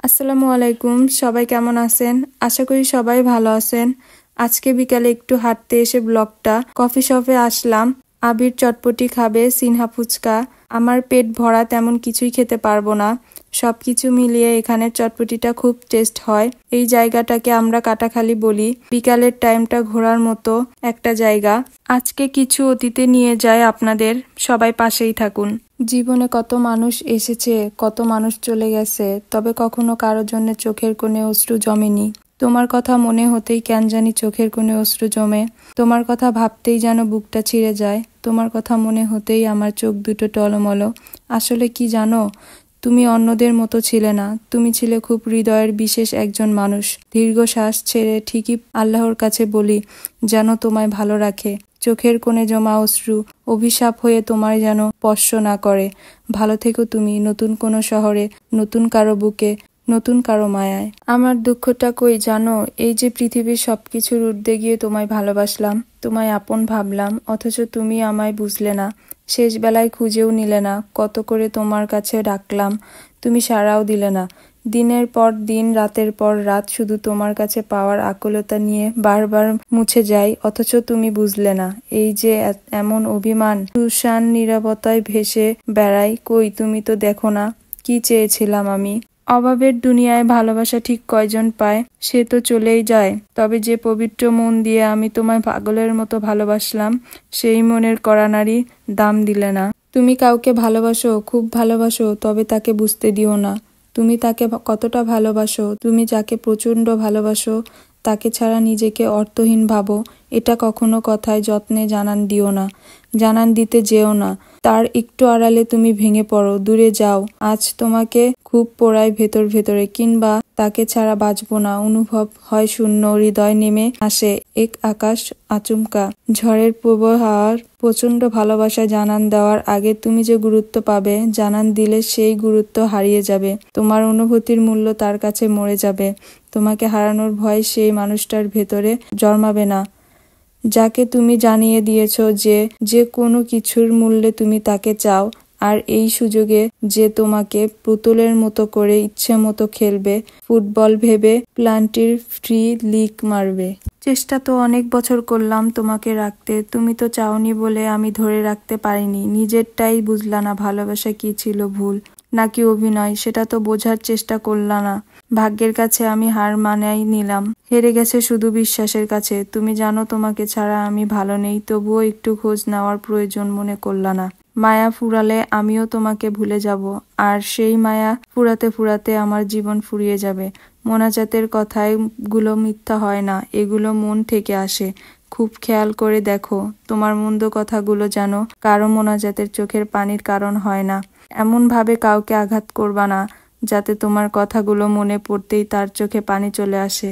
আসসালামু আলাইকুম। সবাই কেমন আছেন? আশা করি সবাই ভালো আছেন। আজকে বিকালে একটু হাঁটতে এসে ব্লগটা কফি শপে আসলাম। আবির চটপটি খাবে, সিনহা ফুচকা। আমার পেট ভরা তেমন কিছুই খেতে পারবো না। সবকিছু মিলিয়ে এখানে চটপটিটা খুব টেস্ট হয়। এই জায়গাটাকে আমরা কাটাখালি বলি। বিকালের টাইমটা ঘোরার মতো একটা জায়গা। আজকে কিছু অতীতে নিয়ে যায় আপনাদের, সবাই পাশেই থাকুন। জীবনে কত মানুষ এসেছে, কত মানুষ চলে গেছে, তবে কখনো কারো জন্য চোখের কোণে অশ্রু জমেনি। তোমার কথা মনে হতেই কেন জানি চোখের কোণে অশ্রু জমে। তোমার কথা ভাবতেই যেন বুকটা ছিঁড়ে যায়। তোমার কথা মনে হতেই আমার চোখ দুটো টলমলো। আসলে কি জানো, তুমি অন্যদের মতো ছিলে না। তুমি ছিলে খুব হৃদয়ের বিশেষ একজন মানুষ। দীর্ঘশ্বাস ছেড়ে ঠিকই আল্লাহর কাছে বলি যেন তোমায় ভালো রাখে। চোখের কোণে জমা অশ্রু অভিশাপ হয়ে তোমায় যেন স্পর্শ না করে। ভালো থেকো তুমি, নতুন কোনো শহরে, নতুন কারো বুকে, নতুন কারো মায়ায়। আমার দুঃখটা কই জানো, এই যে পৃথিবীর সবকিছুর ঊর্ধ্বে গিয়ে তোমায় ভালোবাসলাম, তোমায় আপন ভাবলাম, অথচ তুমি আমায় বুঝলে না। শেষ বেলায় খুঁজেও নিলে না। কত করে তোমার কাছে ডাকলাম, তুমি সাড়াও দিলে না। দিনের পর দিন, রাতের পর রাত শুধু তোমার কাছে পাওয়ার আকুলতা নিয়ে বারবার মুছে যাই, অথচ তুমি বুঝলে না। এই যে এমন অভিমান, সুশান নীরবতায় ভেসে বেড়াই, কই তুমি তো দেখো না কি চেয়েছিলাম আমি। অভাবের দুনিয়ায় ভালোবাসা ঠিক কয়জন পায়, সে তো চলেই যায়। তবে যে পবিত্র মন দিয়ে আমি তোমায় পাগলের মতো ভালোবাসলাম, সেই মনের কড়া নাড়ি দাম দিলে না। তুমি কাউকে ভালোবাসো, খুব ভালোবাসো, তবে তাকে বুঝতে দিও না তুমি তাকে কতটা ভালোবাসো। তুমি যাকে প্রচণ্ড ভালোবাসো, তাকে ছাড়া নিজেকে অর্থহীন ভাবো। এটা কখনো কথায় যত্নে জানান দিও না, জানান দিতে যেও না। তার একটু আড়ালে তুমি ভেঙে পড়ো, দূরে যাও। আজ তোমাকে খুব পোড়ায় ভেতর ভেতরে, কিংবা তাকে ছাড়া বাঁচবো না অনুভব হয় শূন্য। হৃদয় নেমে আসে এক আকাশ আচমকা ঝড়ের প্রবাহ। প্রচণ্ড ভালোবাসা জানান দেওয়ার আগে তুমি যে গুরুত্ব পাবে, জানান দিলে সেই গুরুত্ব হারিয়ে যাবে। তোমার অনুভূতির মূল্য তার কাছে মরে যাবে। তোমাকে হারানোর ভয় সেই মানুষটার ভেতরে জন্মাবে না, যাকে তুমি জানিয়ে দিয়েছ যে কোনো কিছুর মূল্যে তুমি তাকে চাও। আর এই সুযোগে যে তোমাকে পুতুলের মতো করে ইচ্ছে মতো খেলবে, ফুটবল ভেবে প্লান্টির ফ্রি লিক মারবে। চেষ্টা তো অনেক বছর করলাম তোমাকে রাখতে, তুমি তো চাওনি বলে আমি ধরে রাখতে পারিনি। নিজেরটাই বুঝলা না ভালোবাসা কি ছিল, ভুল নাকি অভিনয়, সেটা তো বোঝার চেষ্টা করলা না। ভাগ্যের কাছে আমি হার মানাই নিলাম, হেরে গেছে শুধু বিশ্বাসের কাছে। তুমি জানো তোমাকে ছাড়া আমি ভালো নেই, তবুও একটু খোঁজ নেওয়ার প্রয়োজন মনে করলা না। মায়া ফুরালে আমিও তোমাকে ভুলে যাব, আর সেই মায়া ফুরাতে ফুরাতে আমার জীবন ফুরিয়ে যাবে। মোনাজাতের কথায় গুলো মিথ্যা হয় না, এগুলো মন থেকে আসে। খুব খেয়াল করে দেখো, তোমার মন্দ কথাগুলো যেন কারো মোনাজাতের চোখের পানির কারণ হয় না। এমন ভাবে কাউকে আঘাত করবা না যাতে তোমার কথাগুলো মনে পড়তেই তার চোখে পানি চলে আসে।